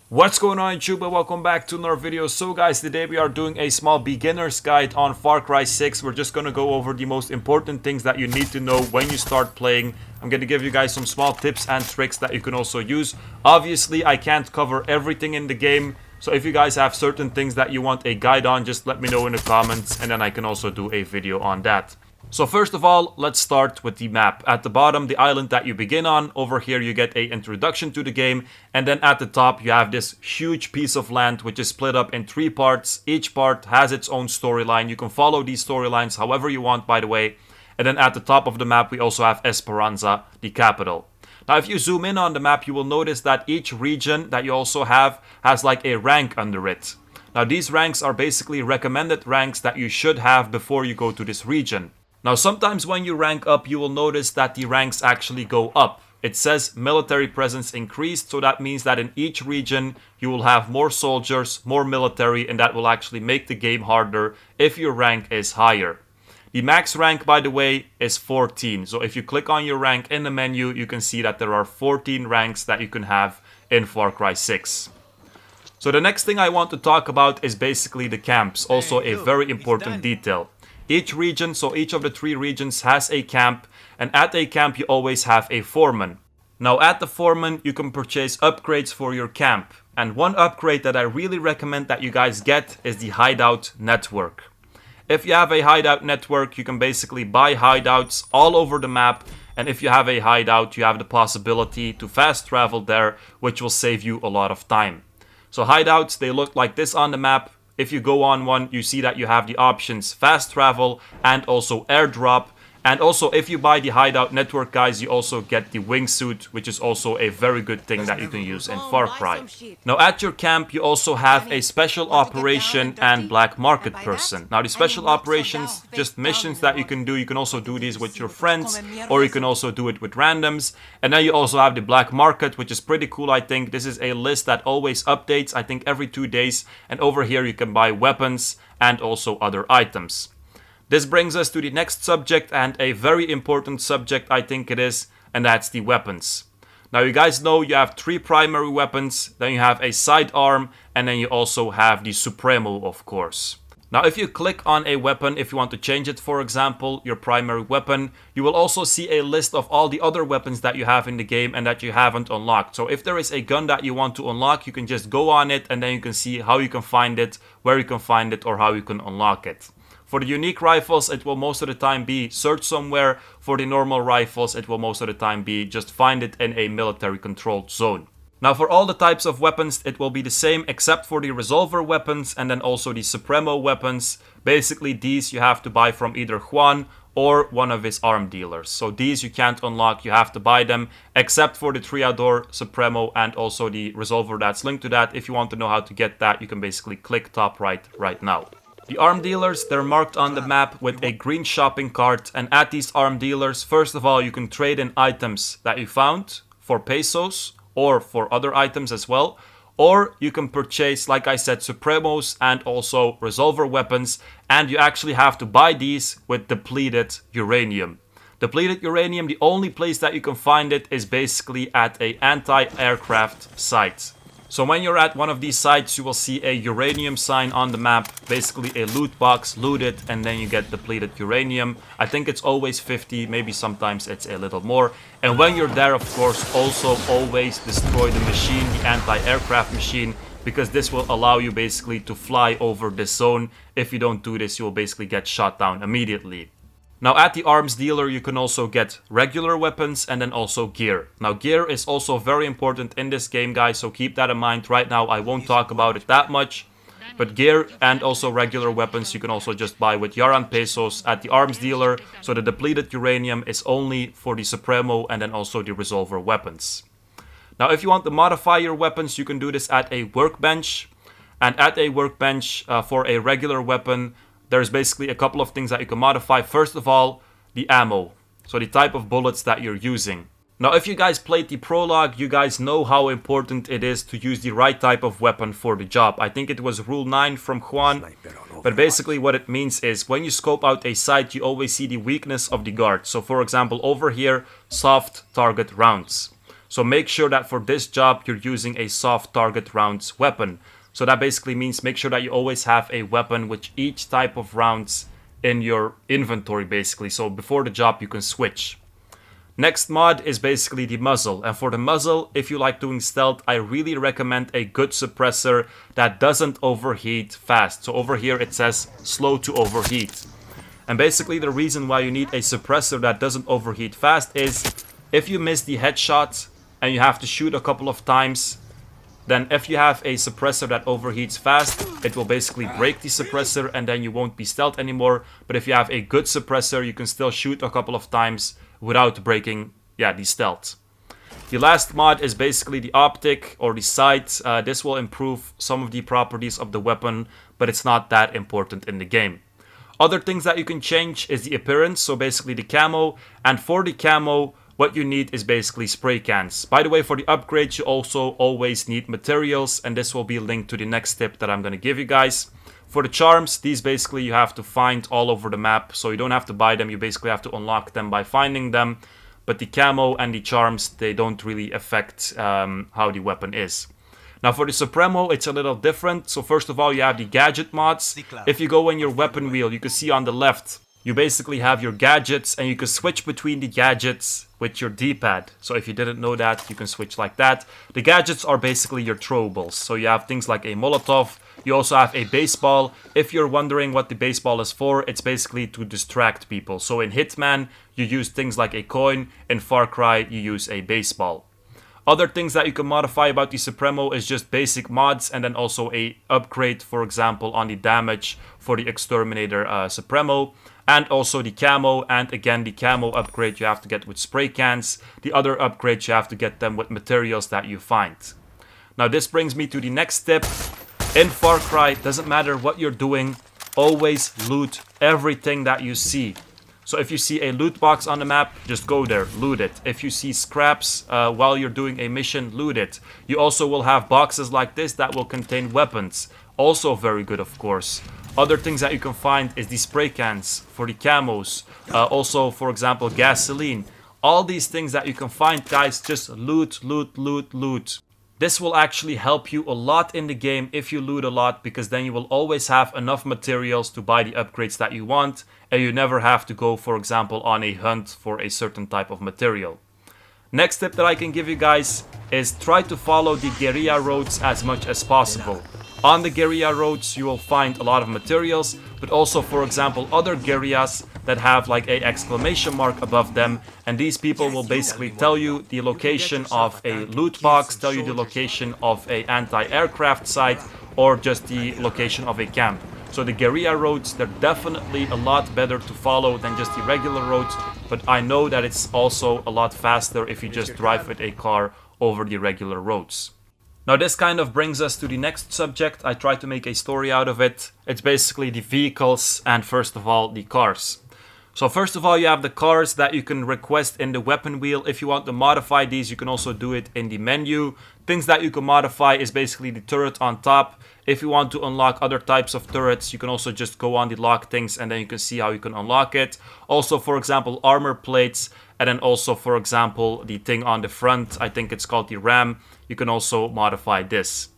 What's going on YouTube and welcome back to another video. So guys, today we are doing a small beginner's guide on Far Cry 6. We're just gonna go over the most important things that you need to know when you start playing. I'm gonna give you guys some small tips and tricks that you can also use. Obviously, I can't cover everything in the game, so if you guys have certain things that you want a guide on, just let me know in the comments and then I can also do a video on that. So first of all, let's start with the map. At the bottom, the island that you begin on. Over here you get an introduction to the game, and then at the top you have this huge piece of land which is split up in 3 parts. Each part has its own storyline. You can follow these storylines however you want, by the way. And then at the top of the map we also have Esperanza, the capital. Now if you zoom in on the map, you will notice that each region that you also have has like a rank under it. Now these ranks are basically recommended ranks that you should have before you go to this region. Now sometimes when you rank up, you will notice that the ranks actually go up. It says military presence increased, so that means that in each region you will have more soldiers, more military, and that will actually make the game harder if your rank is higher. The max rank, by the way, is 14. So if you click on your rank in the menu, you can see that there are 14 ranks that you can have in Far Cry 6. So the next thing I want to talk about is basically the camps, also a very important detail. Each region, so each of the 3 regions has a camp, and at a camp you always have a foreman. Now at the foreman you can purchase upgrades for your camp, and one upgrade that I really recommend that you guys get is the hideout network. If you have a hideout network, you can basically buy hideouts all over the map, and if you have a hideout you have the possibility to fast travel there, which will save you a lot of time. So hideouts, they look like this on the map. If you go on one, you see that you have the options fast travel and also airdrop. And also if you buy the hideout network, guys, you also get the wingsuit, which is also a very good thing that you can use in Far Cry. Now at your camp you also have a special operation and black market person. Now the special operations, just missions that you can do. You can also do these with your friends, or you can also do it with randoms. And then you also have the black market, which is pretty cool, I think. This is a list that always updates, I think every 2 days. And over here you can buy weapons and also other items. This brings us to the next subject, and a very important subject I think it is, and that's the weapons. Now you guys know you have 3 primary weapons, then you have a sidearm, and then you also have the supremo, of course. Now if you click on a weapon, if you want to change it, for example, your primary weapon, you will also see a list of all the other weapons that you have in the game and that you haven't unlocked. So if there is a gun that you want to unlock, you can just go on it and then you can see how you can find it, where you can find it, or how you can unlock it. For the unique rifles, it will most of the time be search somewhere. For the normal rifles, it will most of the time be just find it in a military controlled zone. Now for all the types of weapons, it will be the same except for the resolver weapons and then also the supremo weapons. Basically these you have to buy from either Juan or one of his arm dealers. So these you can't unlock, you have to buy them, except for the Triador, Supremo, and also the resolver that's linked to that. If you want to know how to get that, you can basically click top right now. The arm dealers, they're marked on the map with a green shopping cart, and at these arm dealers, first of all, you can trade in items that you found for pesos or for other items as well, or you can purchase, like I said, supremos and also resolver weapons, and you actually have to buy these with depleted uranium. Depleted uranium, the only place that you can find it is basically at a anti-aircraft site. So when you're at one of these sites, you will see a uranium sign on the map, basically a loot box, loot it, and then you get depleted uranium. I think it's always 50, maybe sometimes it's a little more. And when you're there, of course, also always destroy the machine, the anti-aircraft machine, because this will allow you basically to fly over this zone. If you don't do this, you will basically get shot down immediately. Now at the arms dealer you can also get regular weapons and then also gear. Now gear is also very important in this game, guys, so keep that in mind. Right now I won't talk about it that much, but gear and also regular weapons you can also just buy with Yaran pesos at the arms dealer. So the depleted uranium is only for the supremo and then also the resolver weapons. Now if you want to modify your weapons, you can do this at a workbench, and at a workbench for a regular weapon, there's basically a couple of things that you can modify. First of all, the ammo. So the type of bullets that you're using. Now if you guys played the prologue, you guys know how important it is to use the right type of weapon for the job. I think it was rule 9 from Juan. But basically what it means is when you scope out a site, you always see the weakness of the guard. So for example over here, soft target rounds. So make sure that for this job, you're using a soft target rounds weapon. So that basically means make sure that you always have a weapon with each type of rounds in your inventory basically. So before the job, you can switch. Next mod is basically the muzzle, and for the muzzle, if you like doing stealth, I really recommend a good suppressor that doesn't overheat fast. So over here it says slow to overheat. And basically the reason why you need a suppressor that doesn't overheat fast is if you miss the headshot and you have to shoot a couple of times, then if you have a suppressor that overheats fast, it will basically break the suppressor and then you won't be stealth anymore. But if you have a good suppressor, you can still shoot a couple of times without breaking, the stealth. The last mod is basically the optic or the sight. This will improve some of the properties of the weapon, but it's not that important in the game. Other things that you can change is the appearance, so basically the camo. And for the camo, what you need is basically spray cans. By the way, for the upgrades, you also always need materials, and this will be linked to the next tip that I'm going to give you guys. For the charms, these basically you have to find all over the map, so you don't have to buy them, you basically have to unlock them by finding them. But the camo and the charms, they don't really affect how the weapon is. Now for the Supremo, it's a little different. So first of all, you have the gadget mods. If you go in your weapon wheel, you can see on the left, you basically have your gadgets, and you can switch between the gadgets with your D-pad. So if you didn't know that, you can switch like that. The gadgets are basically your throwables. So you have things like a Molotov. You also have a baseball. If you're wondering what the baseball is for, it's basically to distract people. So in Hitman, you use things like a coin. In Far Cry, you use a baseball. Other things that you can modify about the Supremo is just basic mods, and then also a upgrade, for example, on the damage for the Exterminator Supremo. And also the camo, and again the camo upgrade you have to get with spray cans. The other upgrades you have to get them with materials that you find. Now this brings me to the next tip. In Far Cry, doesn't matter what you're doing, always loot everything that you see. So if you see a loot box on the map, just go there, loot it. If you see scraps while you're doing a mission, loot it. You also will have boxes like this that will contain weapons. Also very good, of course. Other things that you can find is the spray cans for the camos. Also, for example, gasoline. All these things that you can find, guys, just loot, loot, loot, loot. This will actually help you a lot in the game if you loot a lot, because then you will always have enough materials to buy the upgrades that you want, and you never have to go, for example, on a hunt for a certain type of material. Next tip that I can give you guys is try to follow the guerrilla roads as much as possible. On the guerrilla roads, you will find a lot of materials, but also, for example, other guerrillas that have like a exclamation mark above them, and these people will basically tell you the location of a loot box, tell you the location of a anti-aircraft site, or just the location of a camp. So the guerrilla roads, they're definitely a lot better to follow than just the regular roads, but I know that it's also a lot faster if you just drive with a car over the regular roads. Now this kind of brings us to the next subject. I tried to make a story out of it. It's basically the vehicles and first of all the cars. So first of all, you have the cars that you can request in the weapon wheel. If you want to modify these, you can also do it in the menu. Things that you can modify is basically the turret on top. If you want to unlock other types of turrets, you can also just go on the lock things and then you can see how you can unlock it. Also, for example, armor plates, and then also, for example, the thing on the front, I think it's called the ram. You can also modify this.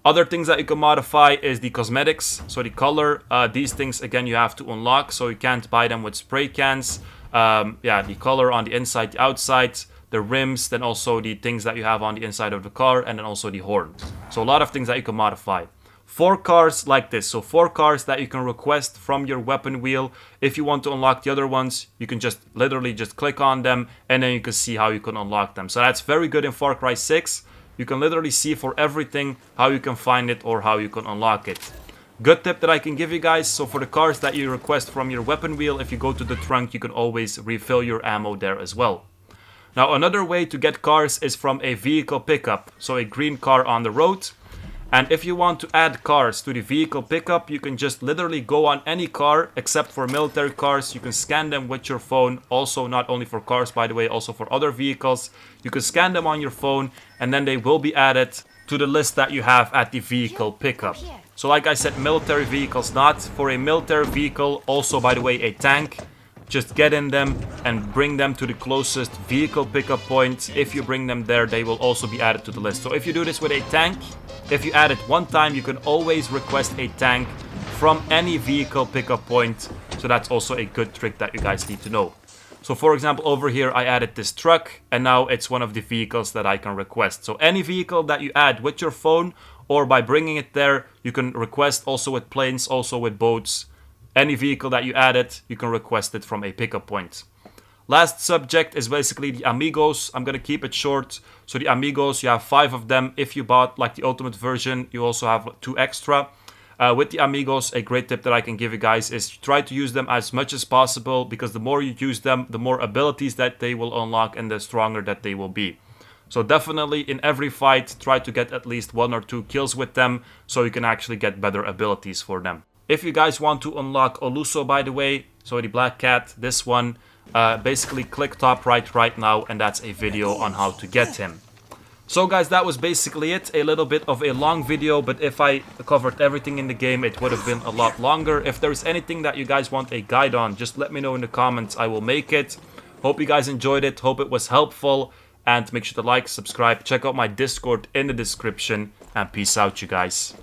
Other things that you can modify is the cosmetics, so the color. These things, again, you have to unlock, so you can't buy them with spray cans. The color on the inside, the outside, the rims, then also the things that you have on the inside of the car, and then also the horn. So a lot of things that you can modify. 4 cars like this, so 4 cars that you can request from your weapon wheel. If you want to unlock the other ones, you can just literally just click on them, and then you can see how you can unlock them. So that's very good in Far Cry 6. You can literally see for everything how you can find it or how you can unlock it. Good tip that I can give you guys, so for the cars that you request from your weapon wheel, if you go to the trunk, you can always refill your ammo there as well. Now another way to get cars is from a vehicle pickup, so a green car on the road. And if you want to add cars to the vehicle pickup, you can just literally go on any car except for military cars. You can scan them with your phone. Also, not only for cars, by the way, also for other vehicles. You can scan them on your phone and then they will be added to the list that you have at the vehicle pickup. So like I said, military vehicles not. For a military vehicle, also by the way, a tank. just get in them and bring them to the closest vehicle pickup point. If you bring them there, they will also be added to the list. So if you do this with a tank, if you add it one time, you can always request a tank from any vehicle pickup point. So that's also a good trick that you guys need to know. So for example, over here, I added this truck, and now it's one of the vehicles that I can request. So any vehicle that you add with your phone or by bringing it there, you can request also with planes, also with boats. Any vehicle that you added, you can request it from a pickup point. Last subject is basically the Amigos. I'm going to keep it short. So the Amigos, you have 5 of them. If you bought like the ultimate version, you also have 2 extra. With the Amigos, a great tip that I can give you guys is try to use them as much as possible, because the more you use them, the more abilities that they will unlock and the stronger that they will be. So definitely in every fight, try to get at least 1 or 2 kills with them so you can actually get better abilities for them. If you guys want to unlock Oluso, by the way, so the black cat, this one, basically click top right now, and that's a video on how to get him. So guys, that was basically it. A little bit of a long video, but if I covered everything in the game, it would have been a lot longer. If there's anything that you guys want a guide on, just let me know in the comments. I will make it. Hope you guys enjoyed it. Hope it was helpful. And make sure to like, subscribe, check out my Discord in the description. And peace out, you guys.